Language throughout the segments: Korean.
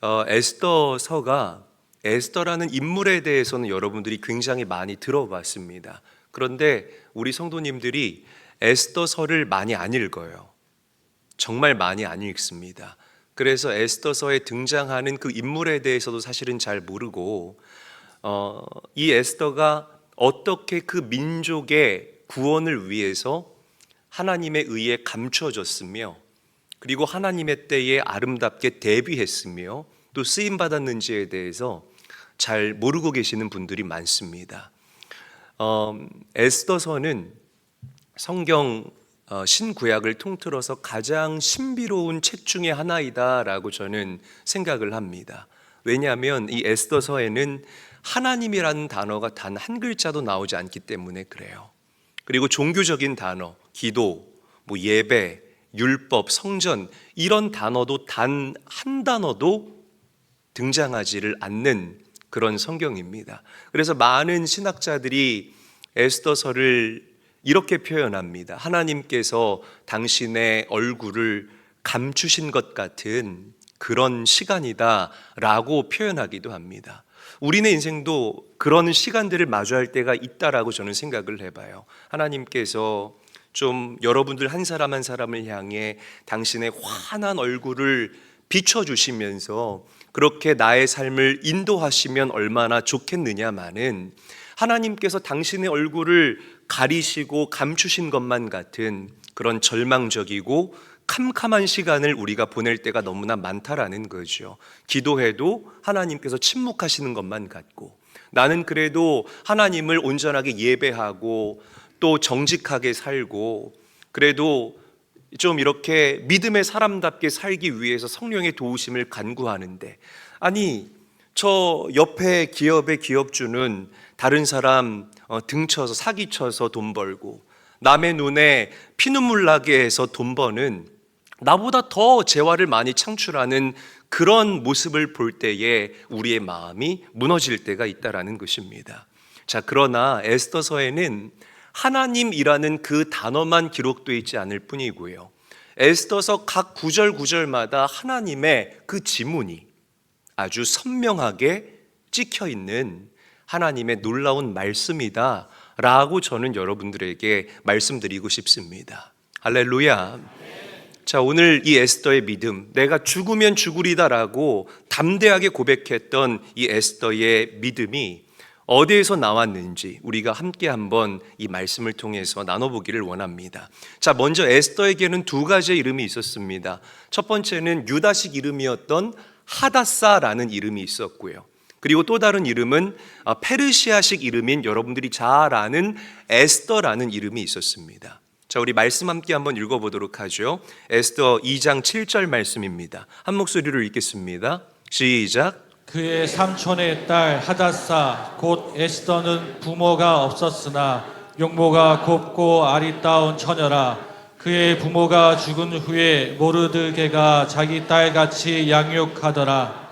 에스더서가 에스더라는 인물에 대해서는 여러분들이 굉장히 많이 들어봤습니다. 그런데 우리 성도님들이 에스더서를 많이 안 읽어요. 정말 많이 안 읽습니다. 그래서 에스더서에 등장하는 그 인물에 대해서도 사실은 잘 모르고 이 에스더가 어떻게 그 민족의 구원을 위해서 하나님에 의해 감춰졌으며 그리고 하나님의 때에 아름답게 대비했으며 또 쓰임받았는지에 대해서 잘 모르고 계시는 분들이 많습니다. 에스더서는 성경 신구약을 통틀어서 가장 신비로운 책 중에 하나이다라고 저는 생각을 합니다. 왜냐하면 이 에스더서에는 하나님이라는 단어가 단 한 글자도 나오지 않기 때문에 그래요. 그리고 종교적인 단어, 기도, 예배, 율법, 성전 이런 단어도 단 한 단어도 등장하지를 않는 그런 성경입니다. 그래서 많은 신학자들이 에스더서를 이렇게 표현합니다. 하나님께서 당신의 얼굴을 감추신 것 같은 그런 시간이다라고 표현하기도 합니다. 우리네 인생도 그런 시간들을 마주할 때가 있다라고 저는 생각을 해봐요. 하나님께서 좀 여러분들 한 사람 한 사람을 향해 당신의 환한 얼굴을 비춰주시면서 그렇게 나의 삶을 인도하시면 얼마나 좋겠느냐마는 하나님께서 당신의 얼굴을 가리시고 감추신 것만 같은 그런 절망적이고 캄캄한 시간을 우리가 보낼 때가 너무나 많다라는 거죠. 기도해도 하나님께서 침묵하시는 것만 같고 나는 그래도 하나님을 온전하게 예배하고 또 정직하게 살고 그래도 좀 이렇게 믿음의 사람답게 살기 위해서 성령의 도우심을 간구하는데 아니 저 옆에 기업의 기업주는 다른 사람 등쳐서 사기쳐서 돈 벌고 남의 눈에 피눈물 나게 해서 돈 버는 나보다 더 재화를 많이 창출하는 그런 모습을 볼 때에 우리의 마음이 무너질 때가 있다라는 것입니다. 자, 그러나 에스더서에는 하나님이라는 그 단어만 기록되어 있지 않을 뿐이고요. 에스더서 각 구절 구절마다 하나님의 그 지문이 아주 선명하게 찍혀 있는 하나님의 놀라운 말씀이다 라고 저는 여러분들에게 말씀드리고 싶습니다. 할렐루야. 자, 오늘 이 에스더의 믿음, 내가 죽으면 죽으리다 라고 담대하게 고백했던 이 에스더의 믿음이 어디에서 나왔는지 우리가 함께 한번 이 말씀을 통해서 나눠보기를 원합니다. 자, 먼저 에스더에게는 두 가지의 이름이 있었습니다. 첫 번째는 유다식 이름이었던 하다사라는 이름이 있었고요. 그리고 또 다른 이름은 페르시아식 이름인 여러분들이 잘 아는 에스더라는 이름이 있었습니다. 자, 우리 말씀 함께 한번 읽어보도록 하죠. 에스더 2장 7절 말씀입니다. 한 목소리로 읽겠습니다. 시작. 그의 삼촌의 딸 하닷사 곧 에스더는 부모가 없었으나 용모가 곱고 아리따운 처녀라. 그의 부모가 죽은 후에 모르드게가 자기 딸같이 양육하더라.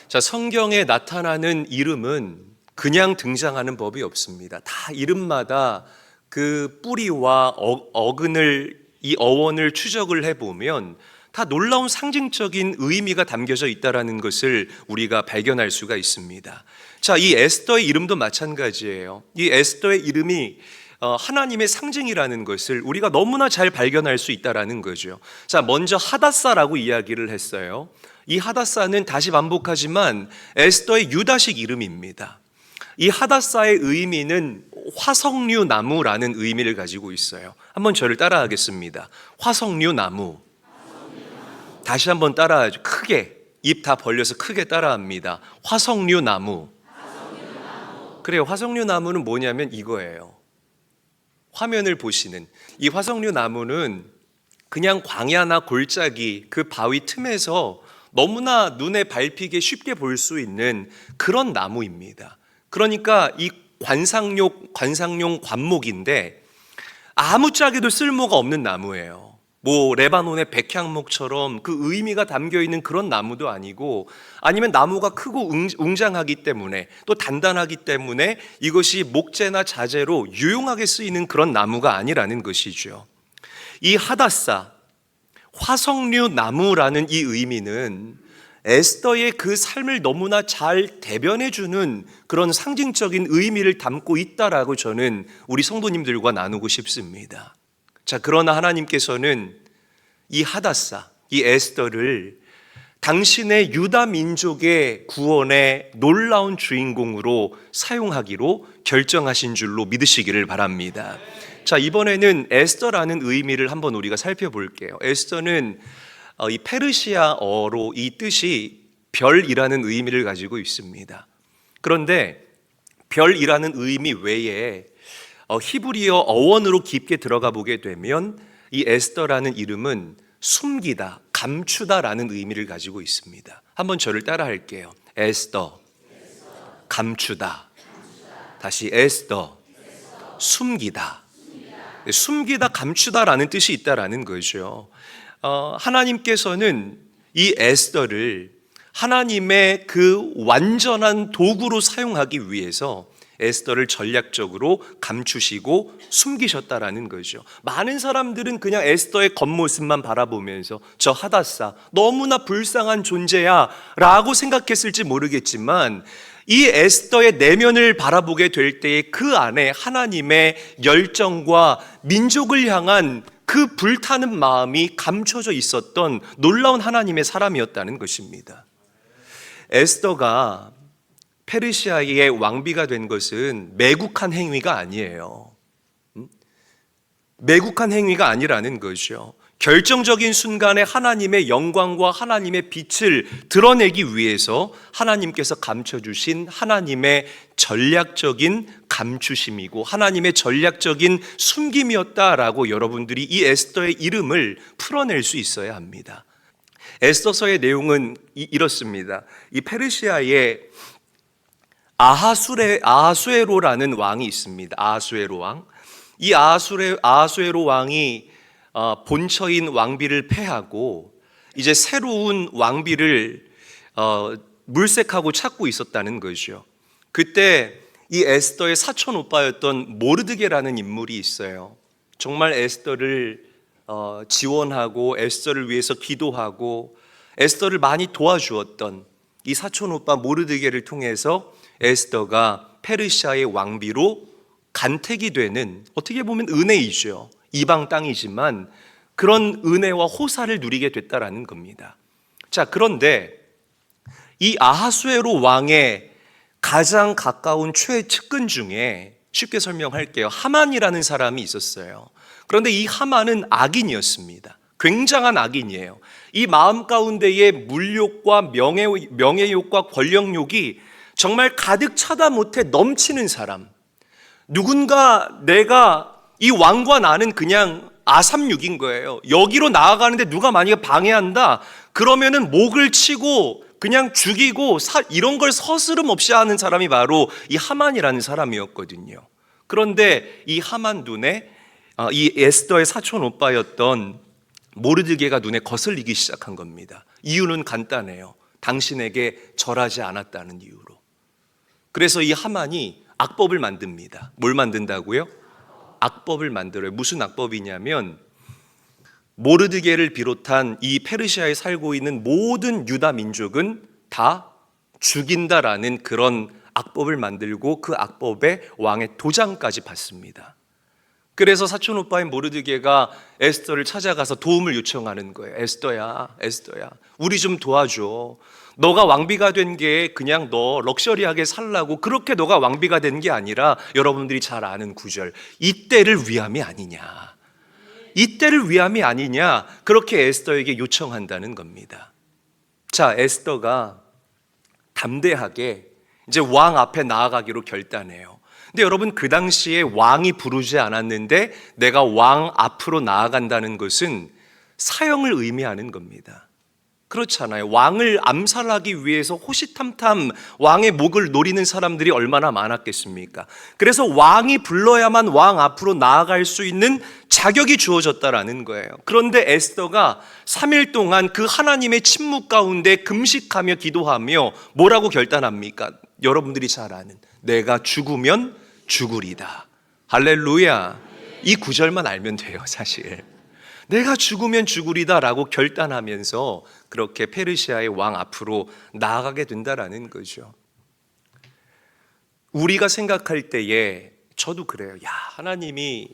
자, 성경에 나타나는 이름은 그냥 등장하는 법이 없습니다. 다 이름마다 그 뿌리와 어근을 이 어원을 추적을 해보면 다 놀라운 상징적인 의미가 담겨져 있다는 것을 우리가 발견할 수가 있습니다. 자, 이 에스더의 이름도 마찬가지예요. 이 에스더의 이름이 하나님의 상징이라는 것을 우리가 너무나 잘 발견할 수 있다는 거죠. 자, 먼저 하닷사라고 이야기를 했어요. 이 하닷사는 다시 반복하지만 에스더의 유다식 이름입니다. 이 하닷사의 의미는 화석류 나무라는 의미를 가지고 있어요. 한번 저를 따라하겠습니다. 화석류 나무. 다시 한번 따라하죠. 크게 입 다 벌려서 크게 따라합니다. 화석류 나무. 그래요. 화석류 나무는 뭐냐면 이거예요. 화면을 보시는 이 화석류 나무는 그냥 광야나 골짜기 그 바위 틈에서 너무나 눈에 밟히게 쉽게 볼 수 있는 그런 나무입니다. 그러니까 이 관상용 관목인데 아무짝에도 쓸모가 없는 나무예요. 레바논의 백향목처럼 그 의미가 담겨 있는 그런 나무도 아니고 아니면 나무가 크고 웅장하기 때문에 또 단단하기 때문에 이것이 목재나 자재로 유용하게 쓰이는 그런 나무가 아니라는 것이죠. 이 하닷사 화석류 나무라는 이 의미는 에스더의 그 삶을 너무나 잘 대변해주는 그런 상징적인 의미를 담고 있다라고 저는 우리 성도님들과 나누고 싶습니다. 자, 그러나 하나님께서는 이 하닷사, 이 에스더를 당신의 유다 민족의 구원의 놀라운 주인공으로 사용하기로 결정하신 줄로 믿으시기를 바랍니다. 자, 이번에는 에스더라는 의미를 한번 우리가 살펴볼게요. 에스더는 이 페르시아어로 이 뜻이 별이라는 의미를 가지고 있습니다. 그런데 별이라는 의미 외에 히브리어 어원으로 깊게 들어가 보게 되면 이 에스더라는 이름은 숨기다, 감추다라는 의미를 가지고 있습니다. 한번 저를 따라 할게요. 에스더, 감추다. 다시 에스더, 숨기다. 숨기다, 감추다라는 뜻이 있다라는 거죠. 하나님께서는 이 에스더를 하나님의 그 완전한 도구로 사용하기 위해서 에스더를 전략적으로 감추시고 숨기셨다라는 거죠. 많은 사람들은 그냥 에스더의 겉모습만 바라보면서 저 하닷사 너무나 불쌍한 존재야 라고 생각했을지 모르겠지만 이 에스더의 내면을 바라보게 될 때에 그 안에 하나님의 열정과 민족을 향한 그 불타는 마음이 감춰져 있었던 놀라운 하나님의 사람이었다는 것입니다. 에스더가 페르시아의 왕비가 된 것은 매국한 행위가 아니에요. 매국한 행위가 아니라는 거죠. 결정적인 순간에 하나님의 영광과 하나님의 빛을 드러내기 위해서 하나님께서 감춰주신 하나님의 전략적인 감추심이고 하나님의 전략적인 숨김이었다라고 여러분들이 이 에스더의 이름을 풀어낼 수 있어야 합니다. 에스더서의 내용은 이렇습니다. 이 페르시아의 아하수에로라는 왕이 있습니다. 아하수에로 왕. 이 아하수에로 왕이 본처인 왕비를 패하고 이제 새로운 왕비를 물색하고 찾고 있었다는 거죠. 그때 이 에스더의 사촌 오빠였던 모르드게라는 인물이 있어요. 정말 에스더를 지원하고 에스더를 위해서 기도하고 에스더를 많이 도와주었던 이 사촌 오빠 모르드게를 통해서 에스더가 페르시아의 왕비로 간택이 되는, 어떻게 보면 은혜이죠. 이방 땅이지만 그런 은혜와 호사를 누리게 됐다라는 겁니다. 자, 그런데 이 아하수에로 왕의 가장 가까운 최측근 중에 쉽게 설명할게요. 하만이라는 사람이 있었어요. 그런데 이 하만은 악인이었습니다. 굉장한 악인이에요. 이 마음 가운데의 물욕과 명예욕과 권력욕이 정말 가득 차다 못해 넘치는 사람. 누군가 내가 이 왕과 나는 그냥 아삼육인 거예요. 여기로 나아가는데 누가 만약에 방해한다 그러면은 목을 치고 그냥 죽이고 이런 걸 서스름 없이 하는 사람이 바로 이 하만이라는 사람이었거든요. 그런데 이 하만 눈에 이 에스더의 사촌 오빠였던 모르드게가 눈에 거슬리기 시작한 겁니다. 이유는 간단해요. 당신에게 절하지 않았다는 이유로. 그래서 이 하만이 악법을 만듭니다. 뭘 만든다고요? 악법을 만들어요. 무슨 악법이냐면 모르드게를 비롯한 이 페르시아에 살고 있는 모든 유다 민족은 다 죽인다라는 그런 악법을 만들고 그 악법에 왕의 도장까지 받습니다. 그래서 사촌 오빠인 모르드게가 에스더를 찾아가서 도움을 요청하는 거예요. 에스더야, 우리 좀 도와줘. 너가 왕비가 된 게 그냥 너 럭셔리하게 살라고 그렇게 너가 왕비가 된 게 아니라 여러분들이 잘 아는 구절, 이때를 위함이 아니냐. 이때를 위함이 아니냐. 그렇게 에스더에게 요청한다는 겁니다. 자, 에스더가 담대하게 이제 왕 앞에 나아가기로 결단해요. 근데 여러분, 그 당시에 왕이 부르지 않았는데 내가 왕 앞으로 나아간다는 것은 사형을 의미하는 겁니다. 그렇잖아요. 왕을 암살하기 위해서 호시탐탐 왕의 목을 노리는 사람들이 얼마나 많았겠습니까? 그래서 왕이 불러야만 왕 앞으로 나아갈 수 있는 자격이 주어졌다라는 거예요. 그런데 에스더가 3일 동안 그 하나님의 침묵 가운데 금식하며 기도하며 뭐라고 결단합니까? 여러분들이 잘 아는 내가 죽으면 죽으리다. 할렐루야. 이 구절만 알면 돼요, 사실. 내가 죽으면 죽으리다라고 결단하면서 그렇게 페르시아의 왕 앞으로 나아가게 된다라는 거죠. 우리가 생각할 때에 저도 그래요. 야, 하나님이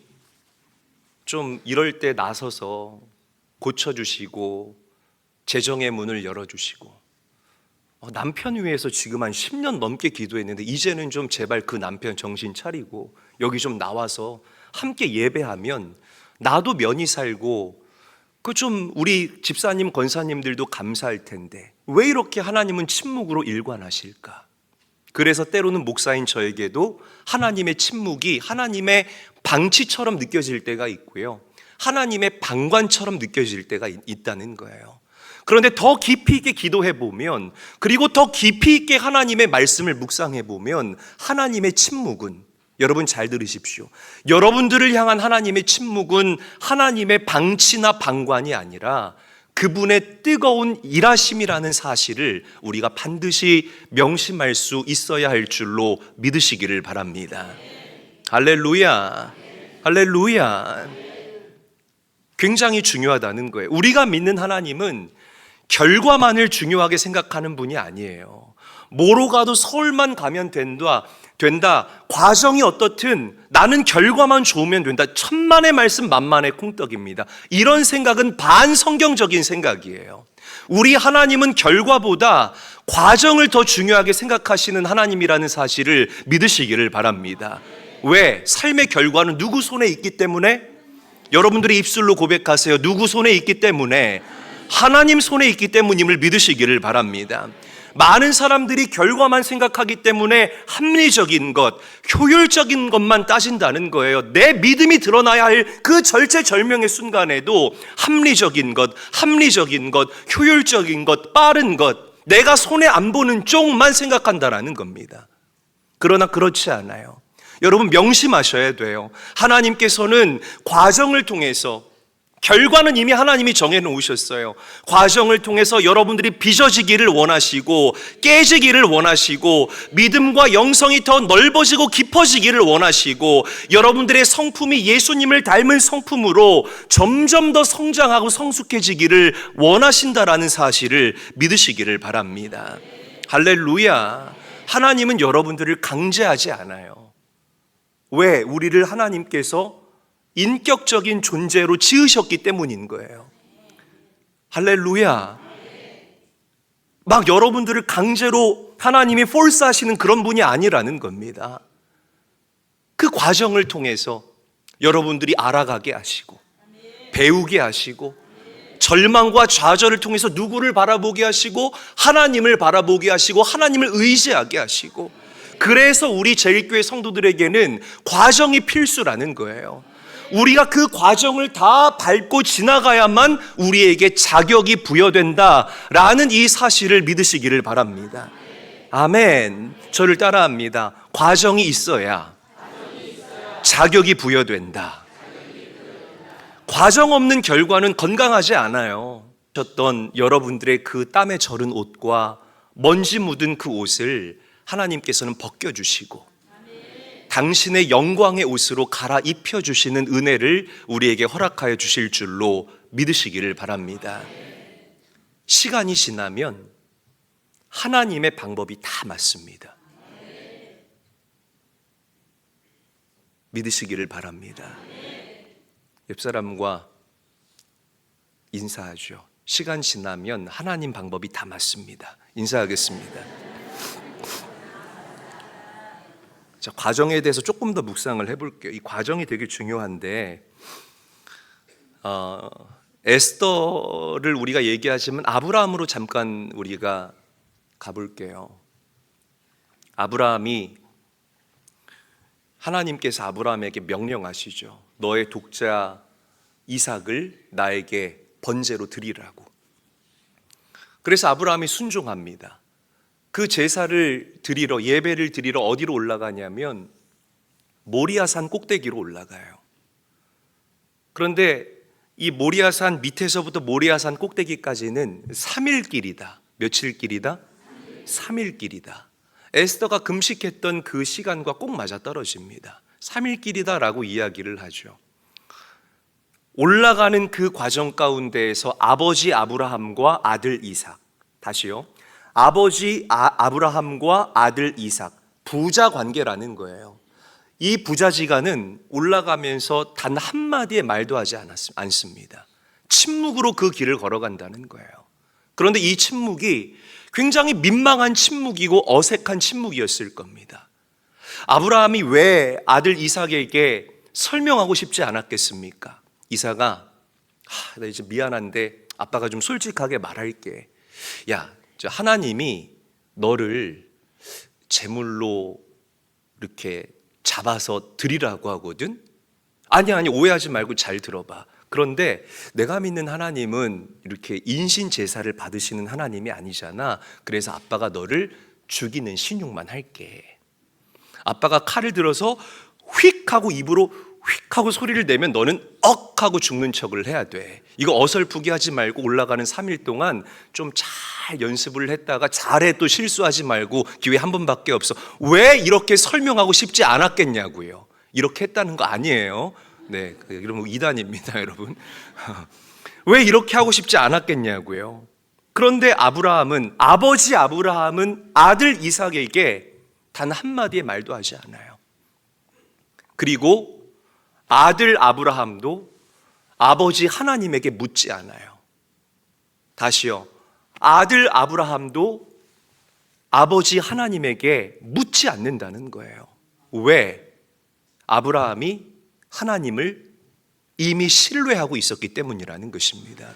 좀 이럴 때 나서서 고쳐주시고 재정의 문을 열어주시고 남편 위해서 지금 한 10년 넘게 기도했는데 이제는 좀 제발 그 남편 정신 차리고 여기 좀 나와서 함께 예배하면 나도 면이 살고 그 좀 우리 집사님 권사님들도 감사할 텐데 왜 이렇게 하나님은 침묵으로 일관하실까? 그래서 때로는 목사인 저에게도 하나님의 침묵이 하나님의 방치처럼 느껴질 때가 있고요, 하나님의 방관처럼 느껴질 때가 있다는 거예요. 그런데 더 깊이 있게 기도해 보면, 그리고 더 깊이 있게 하나님의 말씀을 묵상해 보면 하나님의 침묵은, 여러분 잘 들으십시오, 여러분들을 향한 하나님의 침묵은 하나님의 방치나 방관이 아니라 그분의 뜨거운 일하심이라는 사실을 우리가 반드시 명심할 수 있어야 할 줄로 믿으시기를 바랍니다. 할렐루야, 할렐루야. 굉장히 중요하다는 거예요. 우리가 믿는 하나님은 결과만을 중요하게 생각하는 분이 아니에요. 뭐로 가도 서울만 가면 된다. 과정이 어떻든 나는 결과만 좋으면 된다. 천만의 말씀 만만의 콩떡입니다. 이런 생각은 반성경적인 생각이에요. 우리 하나님은 결과보다 과정을 더 중요하게 생각하시는 하나님이라는 사실을 믿으시기를 바랍니다. 왜? 삶의 결과는 누구 손에 있기 때문에? 여러분들이 입술로 고백하세요. 누구 손에 있기 때문에? 하나님 손에 있기 때문임을 믿으시기를 바랍니다. 많은 사람들이 결과만 생각하기 때문에 합리적인 것, 효율적인 것만 따진다는 거예요. 내 믿음이 드러나야 할 그 절체절명의 순간에도 합리적인 것, 효율적인 것, 빠른 것, 내가 손에 안 보는 쪽만 생각한다라는 겁니다. 그러나 그렇지 않아요. 여러분 명심하셔야 돼요. 하나님께서는 과정을 통해서, 결과는 이미 하나님이 정해놓으셨어요. 과정을 통해서 여러분들이 빚어지기를 원하시고 깨지기를 원하시고 믿음과 영성이 더 넓어지고 깊어지기를 원하시고 여러분들의 성품이 예수님을 닮은 성품으로 점점 더 성장하고 성숙해지기를 원하신다라는 사실을 믿으시기를 바랍니다. 할렐루야. 하나님은 여러분들을 강제하지 않아요. 왜? 우리를 하나님께서 인격적인 존재로 지으셨기 때문인 거예요. 할렐루야. 막 여러분들을 강제로 하나님이 폴스하시는 그런 분이 아니라는 겁니다. 그 과정을 통해서 여러분들이 알아가게 하시고 배우게 하시고 절망과 좌절을 통해서 누구를 바라보게 하시고 하나님을 바라보게 하시고 하나님을 의지하게 하시고, 그래서 우리 제일교회 성도들에게는 과정이 필수라는 거예요. 우리가 그 과정을 다 밟고 지나가야만 우리에게 자격이 부여된다라는 이 사실을 믿으시기를 바랍니다. 아멘. 저를 따라합니다. 과정이 있어야 자격이 부여된다. 과정 없는 결과는 건강하지 않아요. 셨던 여러분들의 그 땀에 절은 옷과 먼지 묻은 그 옷을 하나님께서는 벗겨주시고 당신의 영광의 옷으로 갈아입혀 주시는 은혜를 우리에게 허락하여 주실 줄로 믿으시기를 바랍니다. 시간이 지나면 하나님의 방법이 다 맞습니다. 믿으시기를 바랍니다. 옆 사람과 인사하죠. 시간 지나면 하나님 방법이 다 맞습니다. 인사하겠습니다. 자, 과정에 대해서 조금 더 묵상을 해볼게요. 이 과정이 되게 중요한데, 에스더를 우리가 얘기하시면 아브라함으로 잠깐 우리가 가볼게요. 아브라함이, 하나님께서 아브라함에게 명령하시죠. 너의 독자 이삭을 나에게 번제로 드리라고. 그래서 아브라함이 순종합니다. 그 제사를 드리러, 예배를 드리러 어디로 올라가냐면 모리아산 꼭대기로 올라가요. 그런데 이 모리아산 밑에서부터 모리아산 꼭대기까지는 3일 길이다. 며칠 길이다? 3일 길이다. 에스더가 금식했던 그 시간과 꼭 맞아떨어집니다. 3일 길이다라고 이야기를 하죠. 올라가는 그 과정 가운데에서 아버지 아브라함과 아들 이삭, 다시요, 아버지 아브라함과 아들 이삭, 부자 관계라는 거예요. 이 부자지간은 올라가면서 단 한마디의 말도 하지 않습니다. 침묵으로 그 길을 걸어간다는 거예요. 그런데 이 침묵이 굉장히 민망한 침묵이고 어색한 침묵이었을 겁니다. 아브라함이 왜 아들 이삭에게 설명하고 싶지 않았겠습니까? 이삭아, 나 이제 미안한데 아빠가 좀 솔직하게 말할게. 야, 하나님이 너를 제물로 이렇게 잡아서 드리라고 하거든? 아니, 오해하지 말고 잘 들어봐. 그런데 내가 믿는 하나님은 이렇게 인신 제사를 받으시는 하나님이 아니잖아. 그래서 아빠가 너를 죽이는 신용만 할게. 아빠가 칼을 들어서 휙 하고 입으로 휙 하고 소리를 내면 너는 억 하고 죽는 척을 해야 돼. 이거 어설프게 하지 말고 올라가는 3일 동안 좀 잘 연습을 했다가 잘해, 또 실수하지 말고, 기회 한 번밖에 없어. 왜 이렇게 설명하고 싶지 않았겠냐고요. 이렇게 했다는 거 아니에요. 네, 여러분 이단입니다, 여러분. 왜 이렇게 하고 싶지 않았겠냐고요. 그런데 아버지 아브라함은 아들 이삭에게 단 한마디의 말도 하지 않아요. 그리고 아들 아브라함도 아버지 하나님에게 묻지 않아요. 다시요, 아들 아브라함도 아버지 하나님에게 묻지 않는다는 거예요. 왜? 아브라함이 하나님을 이미 신뢰하고 있었기 때문이라는 것입니다.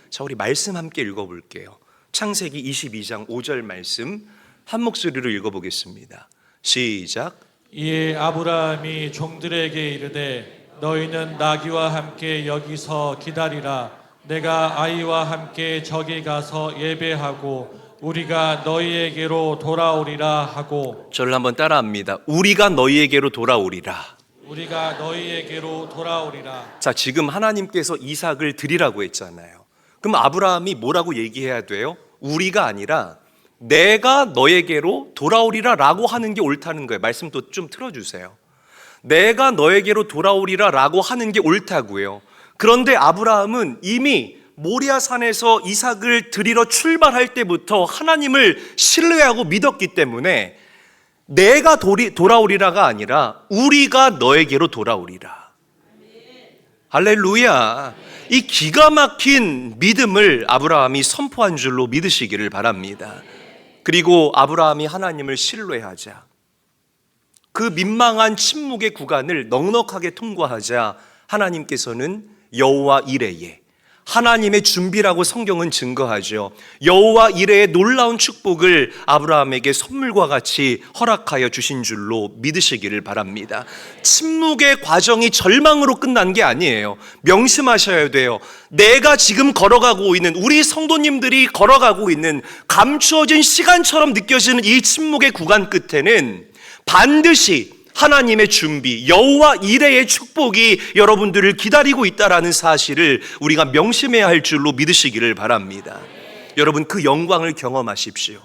자, 우리 말씀 함께 읽어볼게요. 창세기 22장 5절 말씀 한 목소리로 읽어보겠습니다. 시작. 이에 아브라함이 종들에게 이르되 너희는 나귀와 함께 여기서 기다리라. 내가 아이와 함께 저기 가서 예배하고 우리가 너희에게로 돌아오리라 하고. 저를 한번 따라합니다. 우리가 너희에게로 돌아오리라. 우리가 너희에게로 돌아오리라. 자, 지금 하나님께서 이삭을 드리라고 했잖아요. 그럼 아브라함이 뭐라고 얘기해야 돼요? 우리가 아니라 내가 너에게로 돌아오리라 라고 하는 게 옳다는 거예요. 말씀 또 좀 틀어주세요. 내가 너에게로 돌아오리라 라고 하는 게 옳다고요. 그런데 아브라함은 이미 모리아산에서 이삭을 드리러 출발할 때부터 하나님을 신뢰하고 믿었기 때문에 내가 돌아오리라가 아니라 우리가 너에게로 돌아오리라. 할렐루야. 이 기가 막힌 믿음을 아브라함이 선포한 줄로 믿으시기를 바랍니다. 그리고 아브라함이 하나님을 신뢰하자, 그 민망한 침묵의 구간을 넉넉하게 통과하자 하나님께서는 여호와 이레에, 하나님의 준비라고 성경은 증거하죠. 여호와 이레의 놀라운 축복을 아브라함에게 선물과 같이 허락하여 주신 줄로 믿으시기를 바랍니다. 침묵의 과정이 절망으로 끝난 게 아니에요. 명심하셔야 돼요. 내가 지금 걸어가고 있는, 우리 성도님들이 걸어가고 있는 감추어진 시간처럼 느껴지는 이 침묵의 구간 끝에는 반드시 하나님의 준비, 여호와 이레의 축복이 여러분들을 기다리고 있다라는 사실을 우리가 명심해야 할 줄로 믿으시기를 바랍니다. 여러분, 그 영광을 경험하십시오.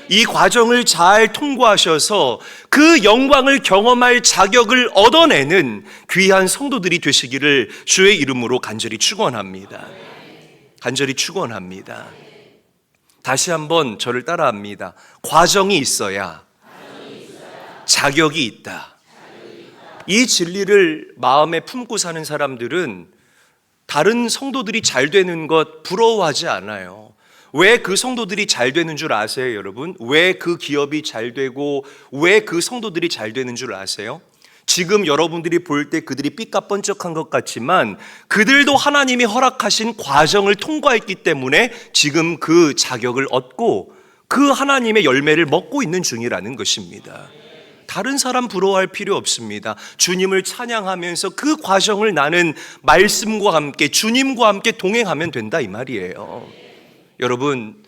이 과정을 잘 통과하셔서 그 영광을 경험할 자격을 얻어내는 귀한 성도들이 되시기를 주의 이름으로 간절히 축원합니다. 간절히 축원합니다. 다시 한번 저를 따라합니다. 과정이 있어야 자격이 있다. 이 진리를 마음에 품고 사는 사람들은 다른 성도들이 잘 되는 것 부러워하지 않아요. 왜 그 성도들이 잘 되는 줄 아세요, 여러분? 왜 그 기업이 잘 되고 왜 그 성도들이 잘 되는 줄 아세요? 지금 여러분들이 볼 때 그들이 삐까뻔쩍한 것 같지만 그들도 하나님이 허락하신 과정을 통과했기 때문에 지금 그 자격을 얻고 그 하나님의 열매를 먹고 있는 중이라는 것입니다. 다른 사람 부러워할 필요 없습니다. 주님을 찬양하면서 그 과정을 나는 말씀과 함께, 주님과 함께 동행하면 된다, 이 말이에요. 여러분,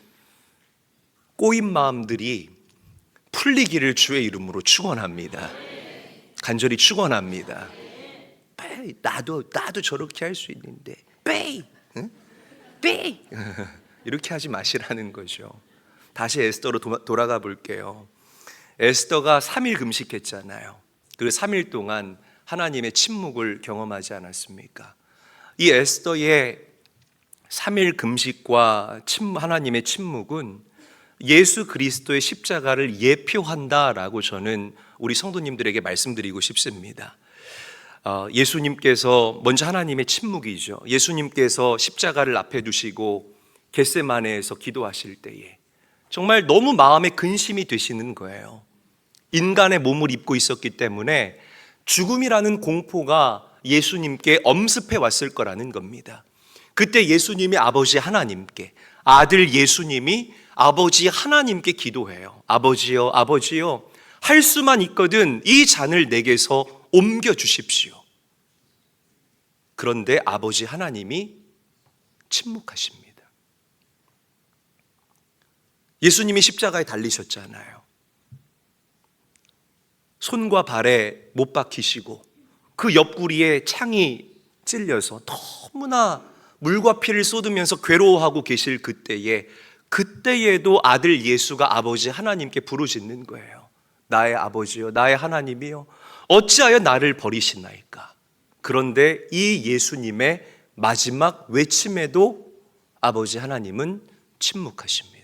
꼬인 마음들이 풀리기를 주의 이름으로 축원합니다. 간절히 축원합니다. 나도 저렇게 할 수 있는데 이렇게 하지 마시라는 거죠. 다시 에스더로 돌아가 볼게요. 에스더가 3일 금식했잖아요. 그 3일 동안 하나님의 침묵을 경험하지 않았습니까? 이 에스더의 3일 금식과 하나님의 침묵은 예수 그리스도의 십자가를 예표한다라고 저는 우리 성도님들에게 말씀드리고 싶습니다. 예수님께서 먼저 하나님의 침묵이죠. 예수님께서 십자가를 앞에 두시고 겟세마네에서 기도하실 때에 정말 너무 마음에 근심이 되시는 거예요. 인간의 몸을 입고 있었기 때문에 죽음이라는 공포가 예수님께 엄습해 왔을 거라는 겁니다. 그때 예수님이 아버지 하나님께, 아들 예수님이 아버지 하나님께 기도해요. 아버지요, 아버지요, 할 수만 있거든 이 잔을 내게서 옮겨 주십시오. 그런데 아버지 하나님이 침묵하십니다. 예수님이 십자가에 달리셨잖아요. 손과 발에 못 박히시고 그 옆구리에 창이 찔려서 너무나 물과 피를 쏟으면서 괴로워하고 계실 그때에도 아들 예수가 아버지 하나님께 부르짖는 거예요. 나의 아버지요, 나의 하나님이요, 어찌하여 나를 버리시나이까. 그런데 이 예수님의 마지막 외침에도 아버지 하나님은 침묵하십니다.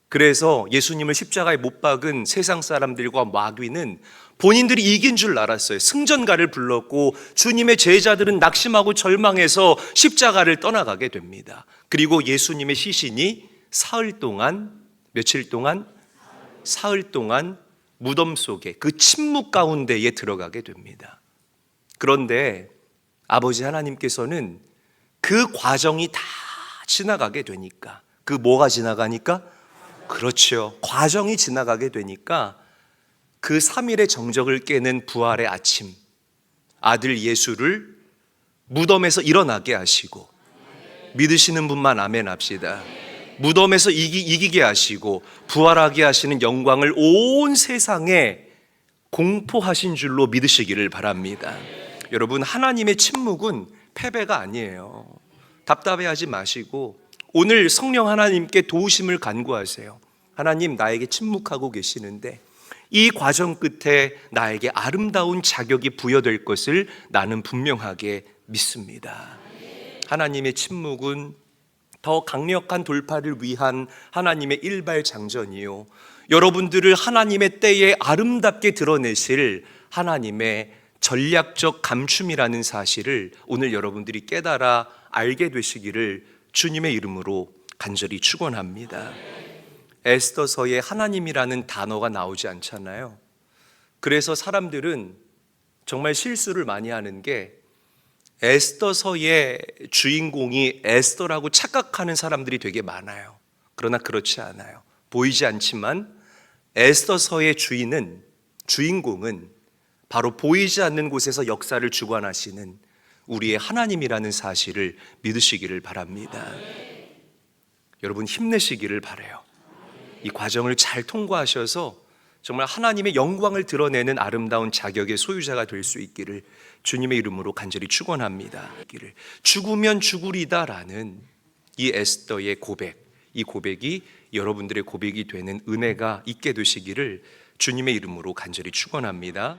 그래서 예수님을 십자가에 못 박은 세상 사람들과 마귀는 본인들이 이긴 줄 알았어요. 승전가를 불렀고 주님의 제자들은 낙심하고 절망해서 십자가를 떠나가게 됩니다. 그리고 예수님의 시신이 사흘 동안 무덤 속에 그 침묵 가운데에 들어가게 됩니다. 그런데 아버지 하나님께서는 그 과정이 다 지나가게 되니까, 그 뭐가 지나가니까? 그렇죠. 과정이 지나가게 되니까 그 3일의 정적을 깨는 부활의 아침, 아들 예수를 무덤에서 일어나게 하시고, 믿으시는 분만 아멘 합시다. 무덤에서 이기게 하시고 부활하게 하시는 영광을 온 세상에 공포하신 줄로 믿으시기를 바랍니다. 여러분, 하나님의 침묵은 패배가 아니에요. 답답해하지 마시고 오늘 성령 하나님께 도우심을 간구하세요. 하나님, 나에게 침묵하고 계시는데 이 과정 끝에 나에게 아름다운 자격이 부여될 것을 나는 분명하게 믿습니다. 하나님의 침묵은 더 강력한 돌파를 위한 하나님의 일발장전이요, 여러분들을 하나님의 때에 아름답게 드러내실 하나님의 전략적 감춤이라는 사실을 오늘 여러분들이 깨달아 알게 되시기를 주님의 이름으로 간절히 축원합니다. 에스더서에 하나님이라는 단어가 나오지 않잖아요. 그래서 사람들은 정말 실수를 많이 하는 게 에스더서의 주인공이 에스더라고 착각하는 사람들이 되게 많아요. 그러나 그렇지 않아요. 보이지 않지만 에스더서의 주인공은 바로 보이지 않는 곳에서 역사를 주관하시는 우리의 하나님이라는 사실을 믿으시기를 바랍니다. 여러분, 힘내시기를 바라요. 이 과정을 잘 통과하셔서 정말 하나님의 영광을 드러내는 아름다운 자격의 소유자가 될 수 있기를 주님의 이름으로 간절히 축원합니다. 죽으면 죽으리다라는 이 에스더의 고백, 이 고백이 여러분들의 고백이 되는 은혜가 있게 되시기를 주님의 이름으로 간절히 축원합니다.